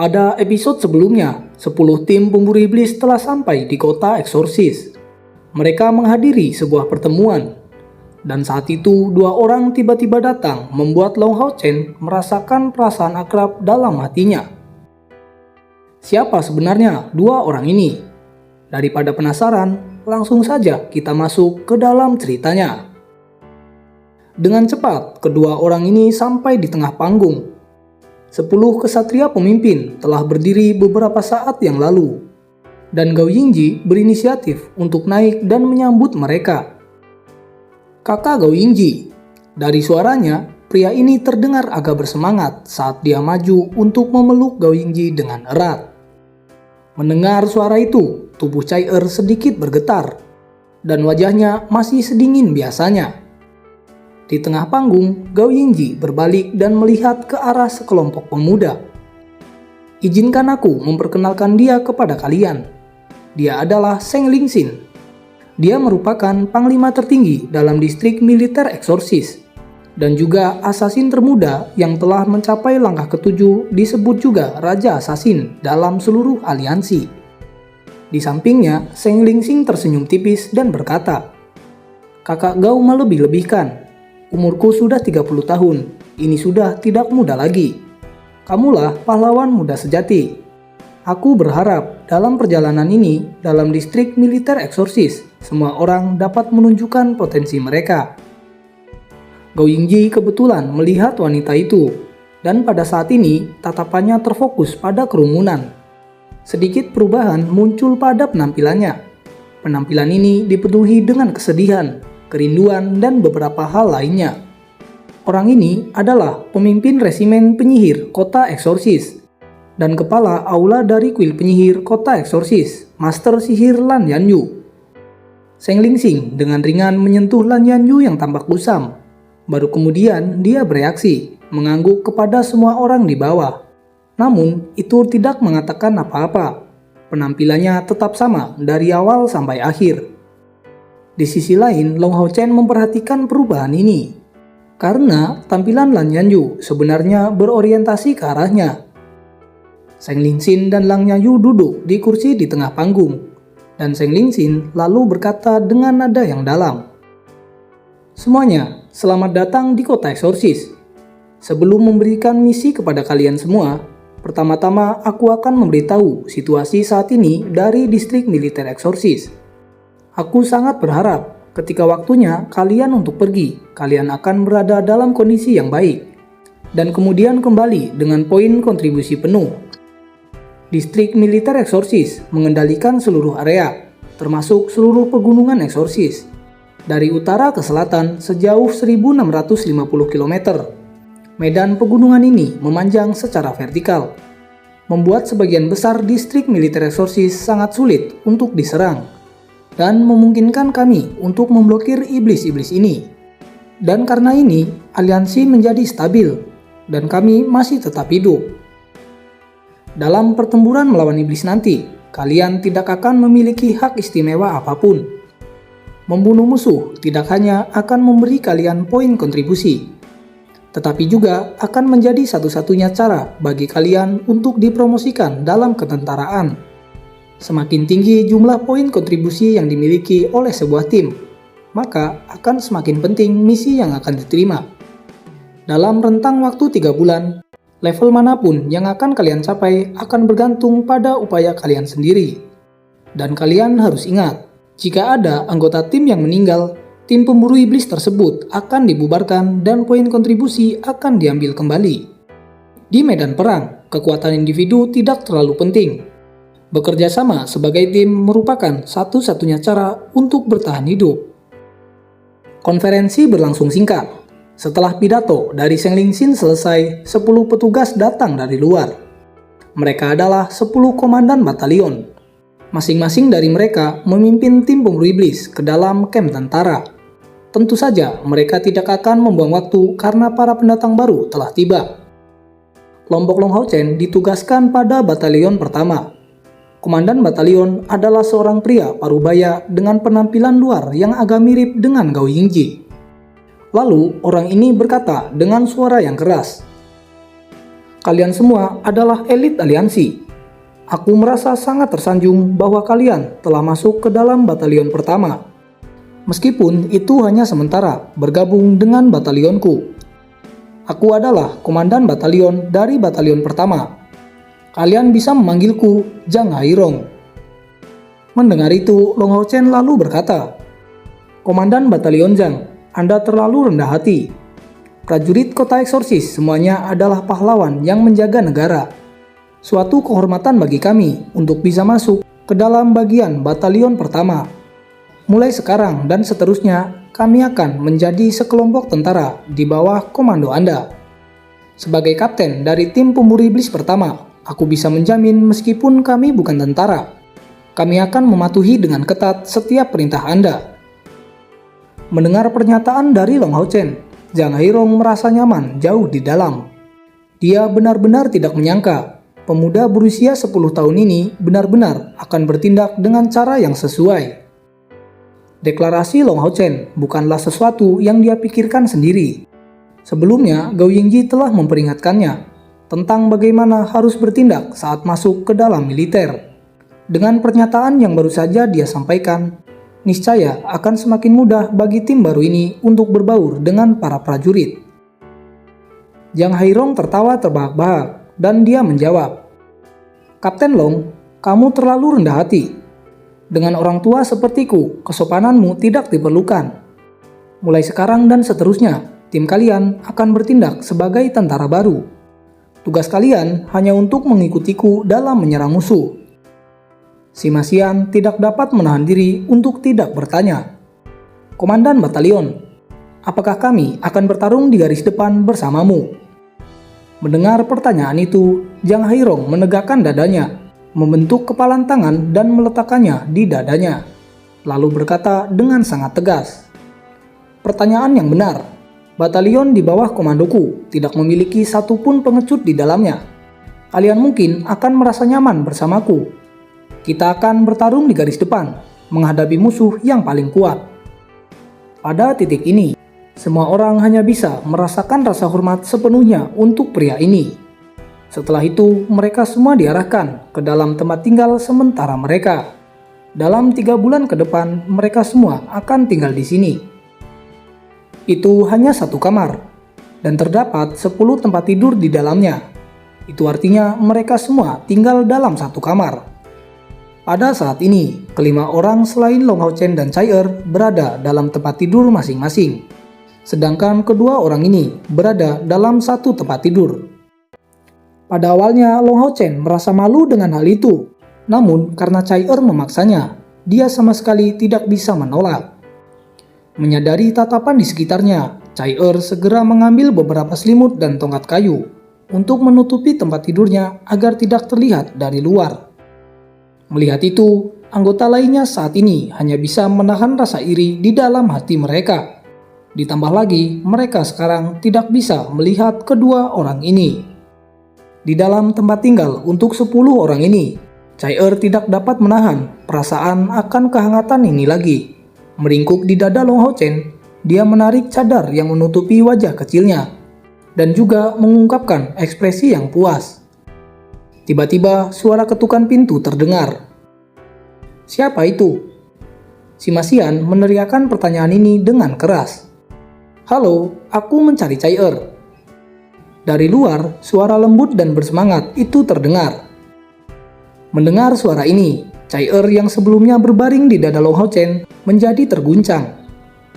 Pada episode sebelumnya, 10 tim pemburu iblis telah sampai di kota Eksorsis. Mereka menghadiri sebuah pertemuan. Dan saat itu, 2 orang tiba-tiba datang membuat Long Hao Chen merasakan perasaan akrab dalam hatinya. Siapa sebenarnya 2 orang ini? Daripada penasaran, langsung saja kita masuk ke dalam ceritanya. Dengan cepat, kedua orang ini sampai di tengah panggung. 10 kesatria pemimpin telah berdiri beberapa saat yang lalu. Dan Gao Yingji berinisiatif untuk naik dan menyambut mereka. Kakak Gao Yingji. Dari suaranya, pria ini terdengar agak bersemangat saat dia maju untuk memeluk Gao Yingji dengan erat. Mendengar suara itu, tubuh Cai Er sedikit bergetar. Dan wajahnya masih sedingin biasanya. Di tengah panggung, Gao Yingji berbalik dan melihat ke arah sekelompok pemuda. Izinkan aku memperkenalkan dia kepada kalian. Dia adalah Seng Lingxin. Dia merupakan panglima tertinggi dalam distrik militer Eksorsis. Dan juga asasin termuda yang telah mencapai langkah ke-7 disebut juga Raja Asasin dalam seluruh aliansi. Di sampingnya, Seng Lingxin tersenyum tipis dan berkata, "Kakak Gao melebih-lebihkan. Umurku sudah 30 tahun, ini sudah tidak muda lagi. Kamulah pahlawan muda sejati. Aku berharap dalam perjalanan ini, dalam distrik militer Eksorsis, semua orang dapat menunjukkan potensi mereka." Gao Yingji kebetulan melihat wanita itu, dan pada saat ini tatapannya terfokus pada kerumunan. Sedikit perubahan muncul pada penampilannya. Penampilan ini dipenuhi dengan kesedihan, kerinduan, dan beberapa hal lainnya. Orang ini adalah pemimpin resimen penyihir kota Eksorsis dan kepala aula dari kuil penyihir kota Eksorsis, Master Sihir Lan Yanyu. Seng Lingxin dengan ringan menyentuh Lan Yanyu yang tampak kusam. Baru kemudian dia bereaksi, mengangguk kepada semua orang di bawah. Namun itu tidak mengatakan apa-apa. Penampilannya tetap sama dari awal sampai akhir. Di sisi lain, Long Hao Chen memperhatikan perubahan ini. Karena tampilan Lan Yanyu sebenarnya berorientasi ke arahnya. Seng Lingxin dan Lan Yanyu duduk di kursi di tengah panggung. Dan Seng Lingxin lalu berkata dengan nada yang dalam, "Semuanya, selamat datang di kota Eksorsis. Sebelum memberikan misi kepada kalian semua, pertama-tama aku akan memberitahu situasi saat ini dari distrik militer Eksorsis. Aku sangat berharap ketika waktunya kalian untuk pergi, kalian akan berada dalam kondisi yang baik. Dan kemudian kembali dengan poin kontribusi penuh. Distrik militer Eksorsis mengendalikan seluruh area, termasuk seluruh pegunungan Eksorsis. Dari utara ke selatan sejauh 1650 km. Medan pegunungan ini memanjang secara vertikal, membuat sebagian besar distrik militer Eksorsis sangat sulit untuk diserang. Dan memungkinkan kami untuk memblokir iblis-iblis ini. Dan karena ini, aliansi menjadi stabil, dan kami masih tetap hidup. Dalam pertempuran melawan iblis nanti, kalian tidak akan memiliki hak istimewa apapun. Membunuh musuh tidak hanya akan memberi kalian poin kontribusi, tetapi juga akan menjadi satu-satunya cara bagi kalian untuk dipromosikan dalam ketentaraan. Semakin tinggi jumlah poin kontribusi yang dimiliki oleh sebuah tim, maka akan semakin penting misi yang akan diterima. Dalam rentang waktu 3 bulan, level manapun yang akan kalian capai akan bergantung pada upaya kalian sendiri. Dan kalian harus ingat, jika ada anggota tim yang meninggal, tim pemburu iblis tersebut akan dibubarkan dan poin kontribusi akan diambil kembali. Di medan perang, kekuatan individu tidak terlalu penting. Bekerja sama sebagai tim merupakan satu-satunya cara untuk bertahan hidup. Konferensi berlangsung singkat. Setelah pidato dari Seng Lingxin selesai, 10 petugas datang dari luar. Mereka adalah 10 komandan batalion. Masing-masing dari mereka memimpin tim pemburu iblis ke dalam kamp tentara. Tentu saja mereka tidak akan membuang waktu karena para pendatang baru telah tiba. Kelompok Long Hao Chen ditugaskan pada batalion pertama. Komandan batalion adalah seorang pria parubaya dengan penampilan luar yang agak mirip dengan Gao Yingji. Lalu orang ini berkata dengan suara yang keras, Kalian semua adalah elit aliansi. Aku merasa sangat tersanjung bahwa kalian telah masuk ke dalam batalion pertama. Meskipun itu hanya sementara bergabung dengan batalionku. Aku adalah komandan batalion dari batalion pertama. Kalian bisa memanggilku Jang Hairong. Mendengar itu, Long Hao Chen lalu berkata, Komandan Batalion Jang, Anda terlalu rendah hati. Prajurit kota eksorsis semuanya adalah pahlawan yang menjaga negara. Suatu kehormatan bagi kami untuk bisa masuk ke dalam bagian batalion pertama. Mulai sekarang dan seterusnya, kami akan menjadi sekelompok tentara di bawah komando Anda. Sebagai kapten dari tim pemburu iblis pertama, aku bisa menjamin meskipun kami bukan tentara, kami akan mematuhi dengan ketat setiap perintah Anda. Mendengar pernyataan dari Long Hao Chen, Jang Hairong merasa nyaman jauh di dalam. Dia benar-benar tidak menyangka pemuda berusia 10 tahun ini benar-benar akan bertindak dengan cara yang sesuai. Deklarasi Long Hao Chen bukanlah sesuatu yang dia pikirkan sendiri. Sebelumnya, Gao Yingji telah memperingatkannya tentang bagaimana harus bertindak saat masuk ke dalam militer. Dengan pernyataan yang baru saja dia sampaikan, niscaya akan semakin mudah bagi tim baru ini untuk berbaur dengan para prajurit. Jang Hairong tertawa terbahak-bahak dan dia menjawab, Kapten Long, kamu terlalu rendah hati. Dengan orang tua sepertiku, kesopananmu tidak diperlukan. Mulai sekarang dan seterusnya, tim kalian akan bertindak sebagai tentara baru. Tugas kalian hanya untuk mengikutiku dalam menyerang musuh. Si Masian tidak dapat menahan diri untuk tidak bertanya. Komandan batalion, apakah kami akan bertarung di garis depan bersamamu? Mendengar pertanyaan itu, Jang Hairong menegakkan dadanya, membentuk kepalan tangan dan meletakkannya di dadanya, lalu berkata dengan sangat tegas, Pertanyaan yang benar. Batalion di bawah komandoku tidak memiliki satupun pengecut di dalamnya. Kalian mungkin akan merasa nyaman bersamaku. Kita akan bertarung di garis depan, menghadapi musuh yang paling kuat. Pada titik ini, semua orang hanya bisa merasakan rasa hormat sepenuhnya untuk pria ini. Setelah itu, mereka semua diarahkan ke dalam tempat tinggal sementara mereka. Dalam 3 bulan ke depan, mereka semua akan tinggal di sini. Itu hanya 1 kamar, dan terdapat 10 tempat tidur di dalamnya. Itu artinya mereka semua tinggal dalam 1 kamar. Pada saat ini, kelima orang selain Long Hao Chen dan Chai berada dalam tempat tidur masing-masing. Sedangkan kedua orang ini berada dalam 1 tempat tidur. Pada awalnya Long Hao Chen merasa malu dengan hal itu. Namun karena Chai memaksanya, dia sama sekali tidak bisa menolak. Menyadari tatapan di sekitarnya, Chai segera mengambil beberapa selimut dan tongkat kayu untuk menutupi tempat tidurnya agar tidak terlihat dari luar. Melihat itu, anggota lainnya saat ini hanya bisa menahan rasa iri di dalam hati mereka. Ditambah lagi, mereka sekarang tidak bisa melihat kedua orang ini. Di dalam tempat tinggal untuk 10 orang ini, Chai tidak dapat menahan perasaan akan kehangatan ini lagi. Meringkuk di dada Long Hao Chen, dia menarik cadar yang menutupi wajah kecilnya, dan juga mengungkapkan ekspresi yang puas. Tiba-tiba suara ketukan pintu terdengar. Siapa itu? Si Masian meneriakkan pertanyaan ini dengan keras. Halo, aku mencari Chai Dari luar, suara lembut dan bersemangat itu terdengar. Mendengar suara ini, Chai yang sebelumnya berbaring di dada Long Hao Chen menjadi terguncang.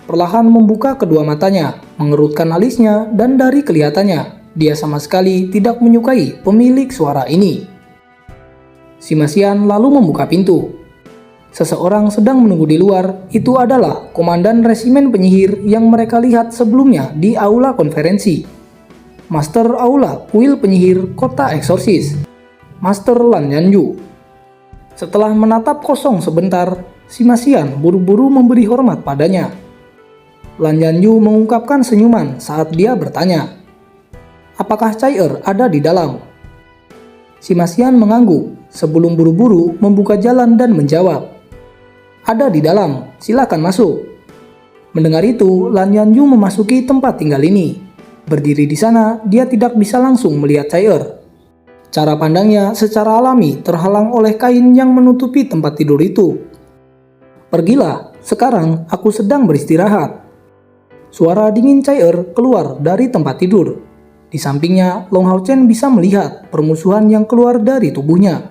Perlahan membuka kedua matanya, mengerutkan alisnya, dan dari kelihatannya, dia sama sekali tidak menyukai pemilik suara ini. Si Masian lalu membuka pintu. Seseorang sedang menunggu di luar, itu adalah komandan resimen penyihir yang mereka lihat sebelumnya di aula konferensi. Master Aula Kuil Penyihir Kota Eksorsis, Master Lan Yanju. Setelah menatap kosong sebentar, si Masian buru-buru memberi hormat padanya. Lan Yanju mengungkapkan senyuman saat dia bertanya, apakah Chai ada di dalam? Si Masian mengangguk sebelum buru-buru membuka jalan dan menjawab, ada di dalam, silakan masuk. Mendengar itu, Lan Yanju memasuki tempat tinggal ini. Berdiri di sana, dia tidak bisa langsung melihat Chai Cara pandangnya secara alami terhalang oleh kain yang menutupi tempat tidur itu. Pergilah, sekarang aku sedang beristirahat. Suara dingin Chai-er keluar dari tempat tidur. Di sampingnya, Long Hao Chen bisa melihat permusuhan yang keluar dari tubuhnya.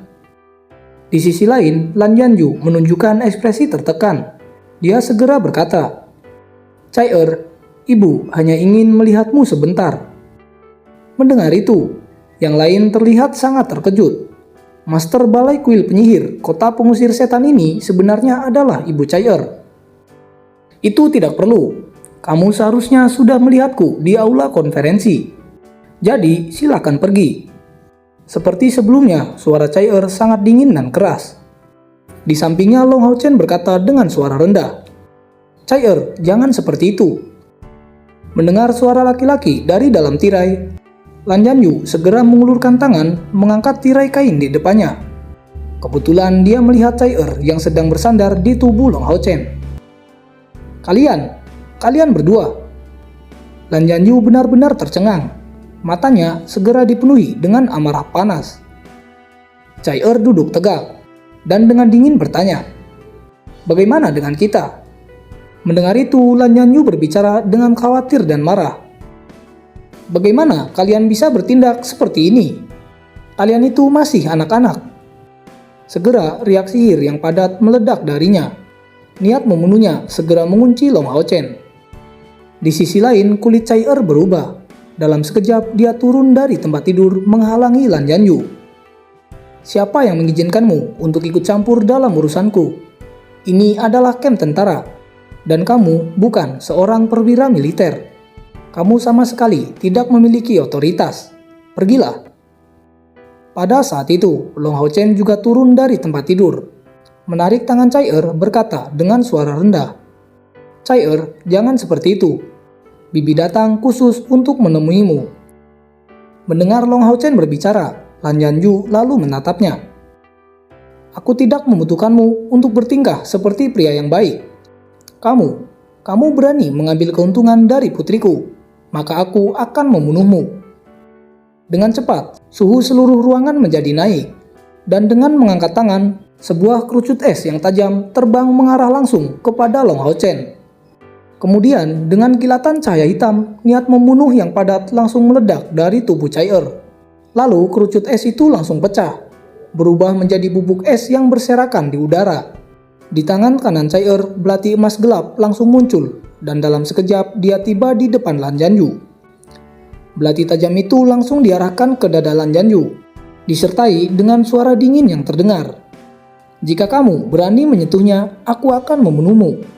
Di sisi lain, Lan Yanju menunjukkan ekspresi tertekan. Dia segera berkata, "Chai-er, ibu hanya ingin melihatmu sebentar." Mendengar itu, yang lain terlihat sangat terkejut. Master Balai Kuil Penyihir Kota Pengusir Setan ini sebenarnya adalah Ibu Chai-er. Itu tidak perlu. Kamu seharusnya sudah melihatku di aula konferensi. Jadi, silakan pergi. Seperti sebelumnya, suara Chai-er sangat dingin dan keras. Di sampingnya Long Hao Chen berkata dengan suara rendah, "Chai-er, jangan seperti itu." Mendengar suara laki-laki dari dalam tirai, Lan Yanju segera mengulurkan tangan mengangkat tirai kain di depannya. Kebetulan dia melihat Chai-er yang sedang bersandar di tubuh Long Hao Chen. Kalian berdua." Lan Yanju benar-benar tercengang. Matanya segera dipenuhi dengan amarah panas. Chai-er duduk tegak dan dengan dingin bertanya, "Bagaimana dengan kita?" Mendengar itu, Lan Yanju berbicara dengan khawatir dan marah. "Bagaimana kalian bisa bertindak seperti ini? Kalian itu masih anak-anak." Segera riak sihir yang padat meledak darinya. Niat membunuhnya segera mengunci Long Hao Chen. Di sisi lain, kulit Chai-er berubah. Dalam sekejap, dia turun dari tempat tidur menghalangi Lan Yanju. "Siapa yang mengizinkanmu untuk ikut campur dalam urusanku? Ini adalah kamp tentara, dan kamu bukan seorang perwira militer. Kamu sama sekali tidak memiliki otoritas. Pergilah." Pada saat itu, Long Hao Chen juga turun dari tempat tidur. Menarik tangan Chai-er berkata dengan suara rendah, "Chai-er, jangan seperti itu. Bibi datang khusus untuk menemuimu." Mendengar Long Hao Chen berbicara, Lan Yanju lalu menatapnya. "Aku tidak membutuhkanmu untuk bertingkah seperti pria yang baik. Kamu berani mengambil keuntungan dari putriku, maka aku akan membunuhmu." Dengan cepat, suhu seluruh ruangan menjadi naik, dan dengan mengangkat tangan, sebuah kerucut es yang tajam terbang mengarah langsung kepada Long Hao Chen. Kemudian, dengan kilatan cahaya hitam, niat membunuh yang padat langsung meledak dari tubuh Chai-er. Lalu, kerucut es itu langsung pecah, berubah menjadi bubuk es yang berserakan di udara. Di tangan kanan Chai-er, belati emas gelap langsung muncul, dan dalam sekejap dia tiba di depan Lan Yanju. Belati tajam itu langsung diarahkan ke dada Lan Yanju, disertai dengan suara dingin yang terdengar. "Jika kamu berani menyentuhnya, aku akan membunuhmu."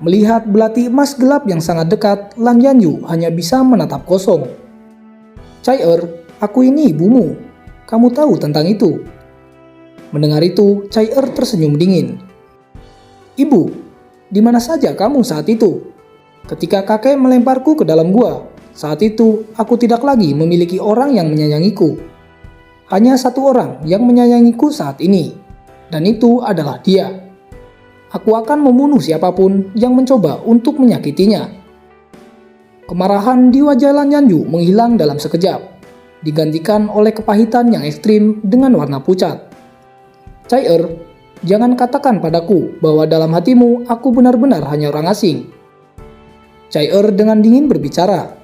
Melihat belati emas gelap yang sangat dekat, Lan Yanju hanya bisa menatap kosong. "Chai-er, aku ini ibumu. Kamu tahu tentang itu." Mendengar itu, Chai-er tersenyum dingin. "Ibu, di mana saja kamu saat itu? Ketika kakek melemparku ke dalam gua, saat itu aku tidak lagi memiliki orang yang menyayangiku. Hanya satu orang yang menyayangiku saat ini, dan itu adalah dia. Aku akan membunuh siapapun yang mencoba untuk menyakitinya." Kemarahan di wajah Lan Yanju menghilang dalam sekejap, digantikan oleh kepahitan yang ekstrim dengan warna pucat. "Chai-er, jangan katakan padaku bahwa dalam hatimu aku benar-benar hanya orang asing." Chai-er dengan dingin berbicara,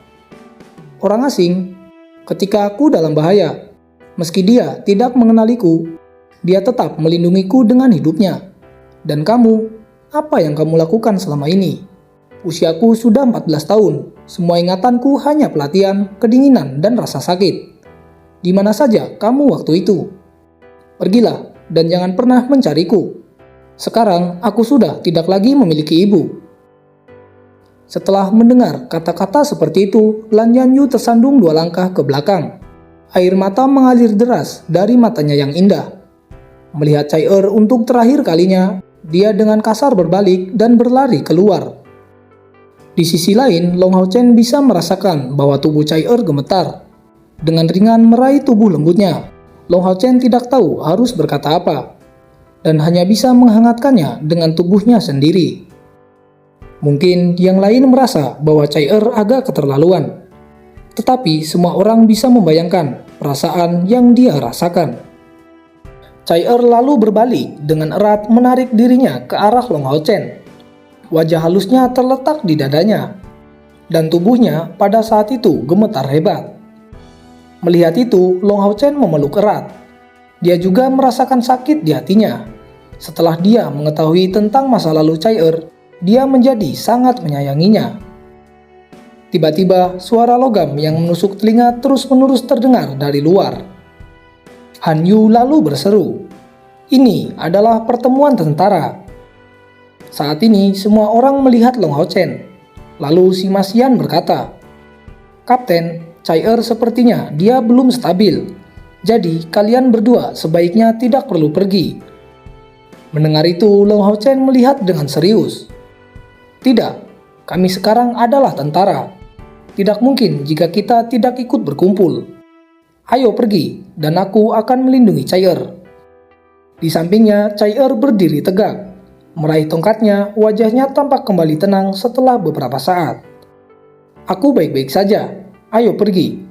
"Orang asing? Ketika aku dalam bahaya, meski dia tidak mengenaliku, dia tetap melindungiku dengan hidupnya. Dan kamu, apa yang kamu lakukan selama ini? Usiaku sudah 14 tahun, semua ingatanku hanya pelatihan, kedinginan, dan rasa sakit. Di mana saja kamu waktu itu? Pergilah dan jangan pernah mencariku. Sekarang aku sudah tidak lagi memiliki ibu." Setelah mendengar kata-kata seperti itu, Lan Yanju tersandung 2 langkah ke belakang. Air mata mengalir deras dari matanya yang indah. Melihat Chai-er untuk terakhir kalinya, dia dengan kasar berbalik dan berlari keluar. Di sisi lain, Long Hao Chen bisa merasakan bahwa tubuh Chai-er gemetar. Dengan ringan meraih tubuh lembutnya, Long Hao Chen tidak tahu harus berkata apa, dan hanya bisa menghangatkannya dengan tubuhnya sendiri. Mungkin yang lain merasa bahwa Chai-er agak keterlaluan. Tetapi semua orang bisa membayangkan perasaan yang dia rasakan. Chai-er lalu berbalik dengan erat menarik dirinya ke arah Long Hao Chen. Wajah halusnya terletak di dadanya, dan tubuhnya pada saat itu gemetar hebat. Melihat itu, Long Hao Chen memeluk erat. Dia juga merasakan sakit di hatinya. Setelah dia mengetahui tentang masa lalu Chai-er, dia menjadi sangat menyayanginya. Tiba-tiba, suara logam yang menusuk telinga terus-menerus terdengar dari luar. Han Yu lalu berseru, "Ini adalah pertemuan tentara." Saat ini semua orang melihat Long Hao Chen. Lalu si Mas Yan berkata, "Kapten, Chai-er sepertinya dia belum stabil. Jadi kalian berdua sebaiknya tidak perlu pergi." Mendengar itu, Long Hao Chen melihat dengan serius. "Tidak, kami sekarang adalah tentara. Tidak mungkin jika kita tidak ikut berkumpul. Ayo pergi, dan aku akan melindungi Chai-er." Di sampingnya, Chai-er berdiri tegak. Meraih tongkatnya, wajahnya tampak kembali tenang setelah beberapa saat. "Aku baik-baik saja, ayo pergi."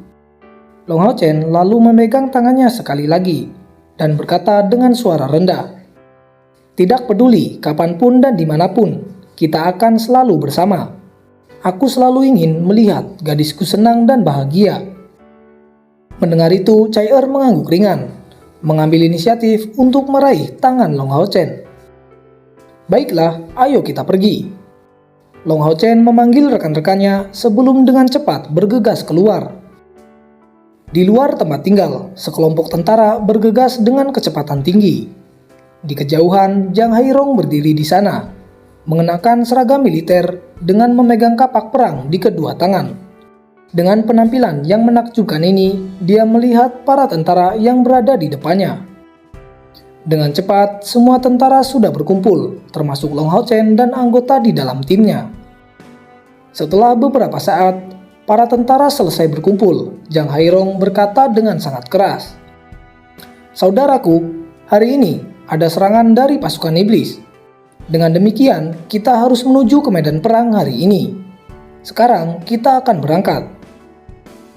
Long Hao Chen lalu memegang tangannya sekali lagi, dan berkata dengan suara rendah, "Tidak peduli kapanpun dan dimanapun, kita akan selalu bersama. Aku selalu ingin melihat gadisku senang dan bahagia." Mendengar itu, Chai-er mengangguk ringan, mengambil inisiatif untuk meraih tangan Long Hao Chen. "Baiklah, ayo kita pergi." Long Hao Chen memanggil rekan-rekannya sebelum dengan cepat bergegas keluar. Di luar tempat tinggal, sekelompok tentara bergegas dengan kecepatan tinggi. Di kejauhan, Jang Hairong berdiri di sana, mengenakan seragam militer dengan memegang kapak perang di kedua tangan. Dengan penampilan yang menakjubkan ini, dia melihat para tentara yang berada di depannya. Dengan cepat, semua tentara sudah berkumpul, termasuk Long Hao Chen dan anggota di dalam timnya. Setelah beberapa saat, para tentara selesai berkumpul. Jang Hairong berkata dengan sangat keras, "Saudaraku, hari ini ada serangan dari pasukan iblis. Dengan demikian, kita harus menuju ke medan perang hari ini. Sekarang kita akan berangkat."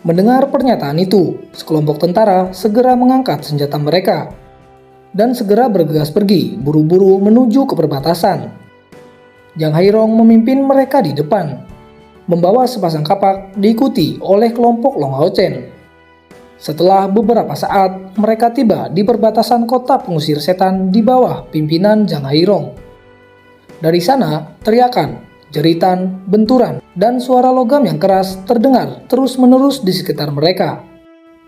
Mendengar pernyataan itu, sekelompok tentara segera mengangkat senjata mereka dan segera bergegas pergi buru-buru menuju ke perbatasan. Jang Hairong memimpin mereka di depan, membawa sepasang kapak diikuti oleh kelompok Long Hao Chen. Setelah beberapa saat, mereka tiba di perbatasan kota pengusir setan di bawah pimpinan Jang Hairong. Dari sana, teriakan, jeritan, benturan, dan suara logam yang keras terdengar terus-menerus di sekitar mereka.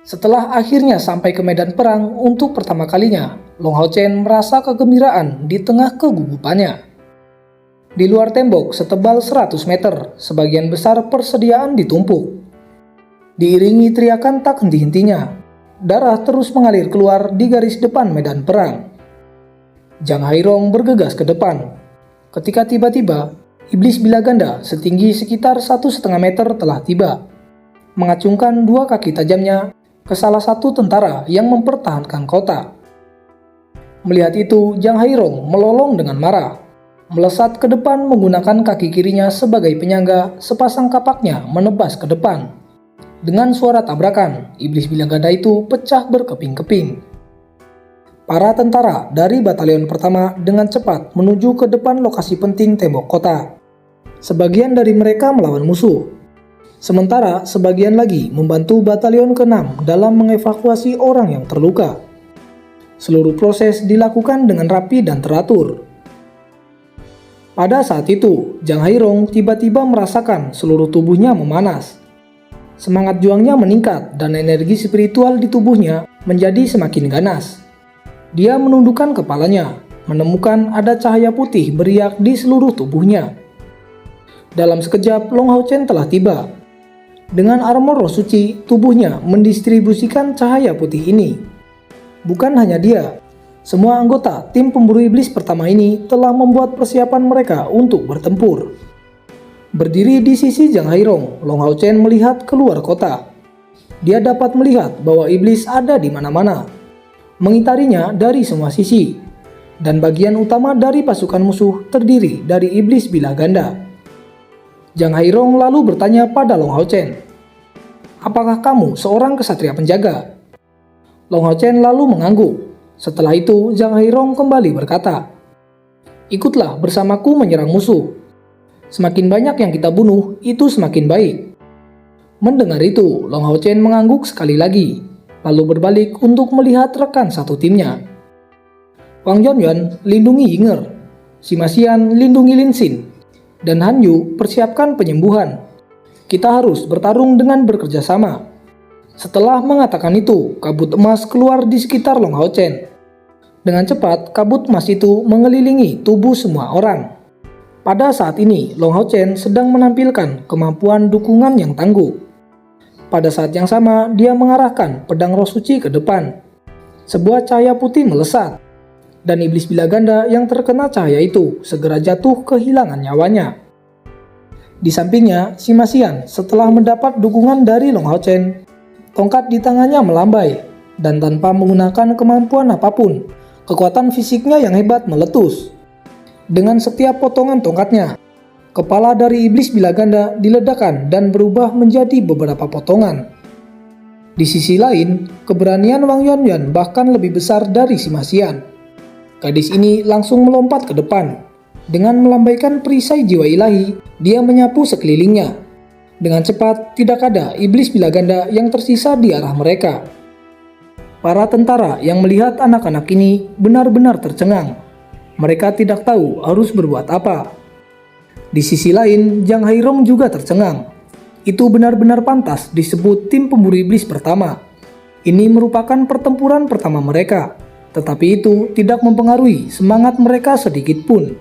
Setelah akhirnya sampai ke medan perang untuk pertama kalinya, Long Hao Chen merasa kegembiraan di tengah kegugupannya. Di luar tembok setebal 100 meter, sebagian besar persediaan ditumpuk. Diiringi teriakan tak henti-hentinya, darah terus mengalir keluar di garis depan medan perang. Jang Hairong bergegas ke depan. Ketika tiba-tiba, iblis bilaganda setinggi sekitar 1,5 meter telah tiba, mengacungkan dua kaki tajamnya ke salah satu tentara yang mempertahankan kota. Melihat itu, Jang Hairong melolong dengan marah, melesat ke depan menggunakan kaki kirinya sebagai penyangga, sepasang kapaknya menebas ke depan. Dengan suara tabrakan, iblis bilaganda itu pecah berkeping-keping. Para tentara dari batalion pertama dengan cepat menuju ke depan lokasi penting tembok kota. Sebagian dari mereka melawan musuh, sementara sebagian lagi membantu batalion ke-6 dalam mengevakuasi orang yang terluka. Seluruh proses dilakukan dengan rapi dan teratur. Pada saat itu, Jang Hairong tiba-tiba merasakan seluruh tubuhnya memanas. Semangat juangnya meningkat dan energi spiritual di tubuhnya menjadi semakin ganas. Dia menundukkan kepalanya, menemukan ada cahaya putih beriak di seluruh tubuhnya. Dalam sekejap, Long Hao Chen telah tiba. Dengan armor roh suci, tubuhnya mendistribusikan cahaya putih ini. Bukan hanya dia, semua anggota tim pemburu iblis pertama ini telah membuat persiapan mereka untuk bertempur. Berdiri di sisi Jang Hairong, Long Hao Chen melihat keluar kota. Dia dapat melihat bahwa iblis ada di mana-mana, mengitarinya dari semua sisi, dan bagian utama dari pasukan musuh terdiri dari iblis bila ganda. Jang Hairong lalu bertanya pada Long Hao Chen, apakah kamu seorang kesatria penjaga?" Long Hao Chen lalu mengangguk. Setelah itu Zhang Hairong kembali berkata, "Ikutlah bersamaku menyerang musuh. Semakin banyak yang kita bunuh, itu semakin baik." Mendengar itu, Long Hao Chen mengangguk sekali lagi, lalu berbalik untuk melihat rekan satu timnya. Wang Yuanyuan lindungi Yinger, Sima Xian lindungi Lin Xin, dan Han Yu persiapkan penyembuhan. Kita harus bertarung dengan bekerja sama. Setelah mengatakan itu, kabut emas keluar di sekitar Long Hao Chen. Dengan cepat, kabut emas itu mengelilingi tubuh semua orang. Pada saat ini, Long Hao Chen sedang menampilkan kemampuan dukungan yang tangguh. Pada saat yang sama, dia mengarahkan pedang roh suci ke depan. Sebuah cahaya putih melesat, dan iblis bila ganda yang terkena cahaya itu segera jatuh kehilangan nyawanya. Di sampingnya, Sima Xian setelah mendapat dukungan dari Long Hao Chen, tongkat di tangannya melambai, dan tanpa menggunakan kemampuan apapun, kekuatan fisiknya yang hebat meletus. Dengan setiap potongan tongkatnya, kepala dari iblis bila ganda diledakkan dan berubah menjadi beberapa potongan. Di sisi lain, keberanian Wang Yuanyuan bahkan lebih besar dari Sima Xian. Gadis ini langsung melompat ke depan. Dengan melambaikan perisai jiwa ilahi, dia menyapu sekelilingnya. Dengan cepat, tidak ada iblis bila ganda yang tersisa di arah mereka. Para tentara yang melihat anak-anak ini benar-benar tercengang. Mereka tidak tahu harus berbuat apa. Di sisi lain, Zhang Hairong juga tercengang. Itu benar-benar pantas disebut tim pemburu iblis pertama. Ini merupakan pertempuran pertama mereka, tetapi itu tidak mempengaruhi semangat mereka sedikit pun.